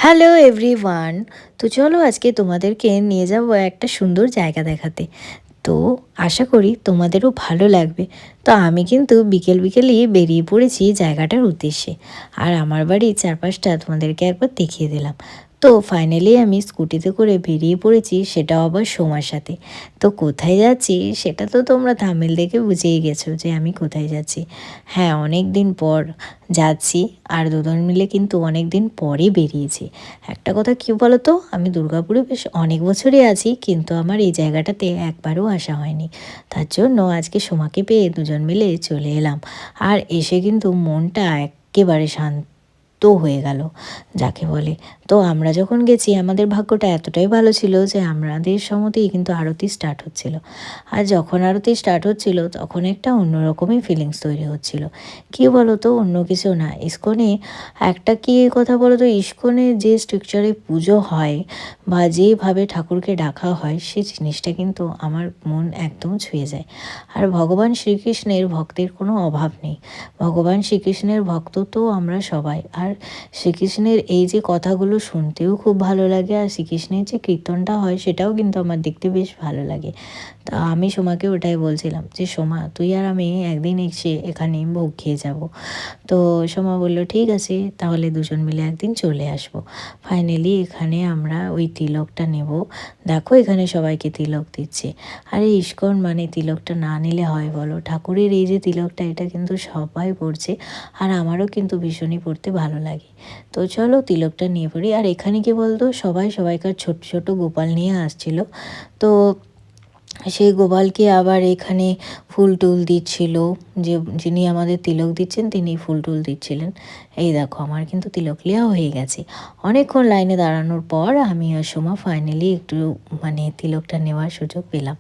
Hello everyone. তো চলো আজকে তোমাদেরকে নিয়ে যাব একটা সুন্দর জায়গা দেখাতে। তো আশা করি তোমাদেরও ভালো লাগবে। তো আমি কিন্তু বিকেল বিকেলই বেরিয়ে পড়েছি জায়গাটার উদ্দেশ্যে। আর আমার বাড়ির চারপাশটা তোমাদেরকে একবার দেখিয়ে দিলাম। তো ফাইনালি আমি স্কুটিতে করে বেরিয়ে পড়েছি, সেটাও আবার সোমার সাথে। তো কোথায় যাচ্ছি সেটা তো তোমরা থাম্বনেল দেখে বুঝেই গেছো যে আমি কোথায় যাচ্ছি। হ্যাঁ, অনেক দিন পর যাচ্ছি। আর দুজন মিলে কিন্তু অনেক দিন পরে বেরিয়েছি। একটা কথা কী বলো তো, আমি দুর্গাপুরে বেশ অনেক বছরই আছি, কিন্তু আমার এই জায়গাটাতে একবারও আসা হয়নি। তার জন্য আজকে সোমাকে পেয়ে দুজন মিলে চলে এলাম। আর এসে কিন্তু মনটা একেবারে শান্ত হয়ে গেল যাকে বলে। তো আমরা যখন গেছি আমাদের ভাগ্যটা এতটাই ভালো ছিল যে আমাদের সময়তেই কিন্তু আরতি স্টার্ট হচ্ছিল। আর যখন আরতি স্টার্ট হচ্ছিল তখন একটা অন্যরকমই ফিলিংস তৈরি হচ্ছিল। কী বলো তো, অন্য কিছু না, ইস্কনে একটা কী কথা বলো তো, ইস্কনে যে স্ট্রাকচারে পুজো হয় বা যেভাবে ঠাকুরকে ডাকা হয় সেই জিনিসটা কিন্তু আমার মন একদম ছুঁয়ে যায়। আর ভগবান শ্রীকৃষ্ণের ভক্তের কোনো অভাব নেই। ভগবান শ্রীকৃষ্ণের ভক্ত তো আমরা সবাই। আর শ্রীকৃষ্ণের এই যে কথাগুলো শুনতেও খুব ভালো লাগে, আর শ্রীকৃষ্ণের যে কীর্তনটা হয় সেটাও কিন্তু আমার দেখতে বেশ ভালো লাগে। তা আমি সোমাকে ওটাই বলছিলাম যে সোমা, তুই আর আমি একদিন এসে এখানে ভোগ খেয়ে যাব। তো সোমা বলল ঠিক আছে, তাহলে দুজন মিলে একদিন চলে আসবো। ফাইনালি এখানে আমরা ওই তিলকটা নেব। দেখো এখানে সবাইকে তিলক দিচ্ছে। আরে ইস্কন মানে তিলকটা না নিলে হয় বলো? ঠাকুরের এই যে তিলকটা, এটা কিন্তু সবাই পড়ছে। আর আমারও কিন্তু ভীষণই পড়তে ভালো লাগে। তো চলো তিলকটা নিয়ে পড়ি। আর এখানে কি বলতো, সবাই সবাইকার ছোট ছোট গোপাল নিয়ে আসছিল। তো সেই গোপালকে আবার এখানে ফুল টুল দিচ্ছিল। যে যিনি আমাদের তিলক দিচ্ছেন তিনি ফুল টুল দিচ্ছিলেন। এই দেখো আমার কিন্তু তিলক নেওয়া হয়ে গেছে। অনেকক্ষণ লাইনে দাঁড়ানোর পর আমি আর সোমা ফাইনালি একটু মানে তিলকটা নেওয়ার সুযোগ পেলাম।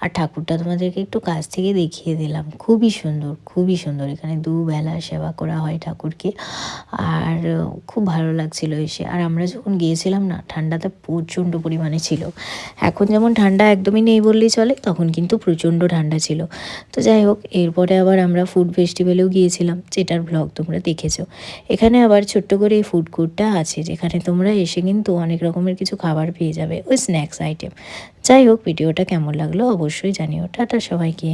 আর ঠাকুরটা তোমাদেরকে একটু কাছ থেকে দেখিয়ে দিলাম। খুবই সুন্দর, খুবই সুন্দর। এখানে দুবেলা সেবা করা হয় ঠাকুরকে। আর খুব ভালো লাগছিল এসে। আর আমরা যখন গিয়েছিলাম না, ঠান্ডাটা প্রচণ্ড পরিমাণে ছিল। এখন যেমন ঠান্ডা একদমই নেই বললেই চলে, তখন কিন্তু প্রচণ্ড ঠান্ডা ছিল। তো যাই হোক, এরপরে আবার আমরা ফুড ফেস্টিভ্যালেও গিয়েছিলাম, যেটার ব্লগ তোমরা দেখেছো। এখানে আবার ছোট্ট করে এই ফুড কোর্টটা আছে, যেখানে তোমরা এসে কিন্তু অনেক রকমের কিছু খাবার পেয়ে যাবে, ওই স্ন্যাক্স আইটেম। যাই হোক, ভিডিওটা কেমন লাগলো অবশ্যই জানিও। টাটা সবাইকে।